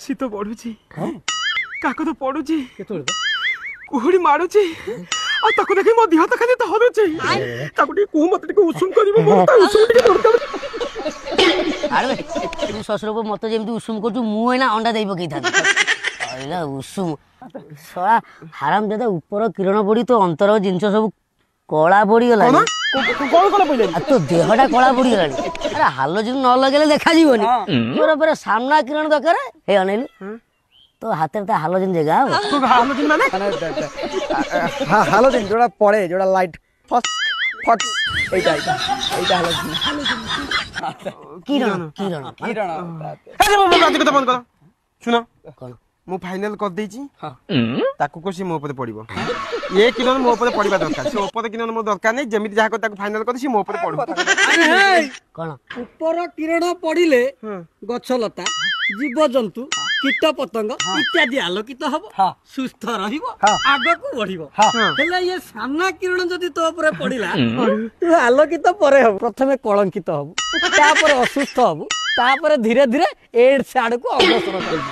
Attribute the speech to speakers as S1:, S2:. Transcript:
S1: শীত পড়ুଛି କାକତ ପଡୁଛି କୁହୁଡି ମାରୁଛି ଆଉ ତାକୁ ଦେଖି ମୋ ଦେହ ତ ଖାଲି ଧରୁଛି ତାକୁ ଟିକେ କୁହ ମତେ ଟିକେ ଉଷୁମ କରିବ ମୋର ତା ଉଷୁମ ଟିକେ ଦରକାର।
S2: ଆରେ ତୁ ଶ୍ୱଶୁରକୁ ମତେ ଯେମିତି ଉଷୁମ କରୁଛୁ ମୁଁ ଏଇନା ଅଣ୍ଡା ଦେଇ ପକେଇଥାନ୍ତି କହିଲା ଉଷୁମ ଶଳା ହାରାମ ଦାଦା ଉପର କିରଣ ପଡି ତୋ ଅନ୍ତର ଜିନିଷ ସବୁ କଳା ପଡିଗଲାଣି ତୋ ଦେହଟା କଳା ପଡିଗଲାଣି ଆରେ ହାଲୋଜିନ ନ ଲଗେଇଲେ ଦେଖାଯିବନି ତୋର ପୁରା ସାମ୍ନା କିରଣ ଦରକାର ହେଇ ଅନେଇଲୁ तो हाथ में हालोजन जगह
S1: तो हालोजन माने
S3: हालोजन जोड़ा पड़े जोड़ा लाइट फक्स फक्स एटा एटा एटा हालोजन
S2: किरण किरण
S3: किरण
S1: अरे बाबा बात कथा बंद कर सुनो कोन मु फाइनल कर देची हां ताकू को सी मो ऊपर पड़िबो ये किरण मो ऊपर पड़िबा दरकार से ऊपर किरण मो दरकार नै जेमिति जाहा को ताकू फाइनल कर सी मो ऊपर पड़ो
S3: अरे हे
S2: कोन
S3: ऊपर किरण पड़िले गछ लता जीव जंतु कीट पतंग इत्यादि आलोकित हबो सुस्थ रहिबो आगो को बढ़िबो हेले ये सामना किरण जदी तो ऊपर पड़िला तू आलोकित परे हबो प्रथमे कलंकित हबो तापर असुस्थ हबो तापर धीरे धीरे एड्स आड़ को अग्रसर करबो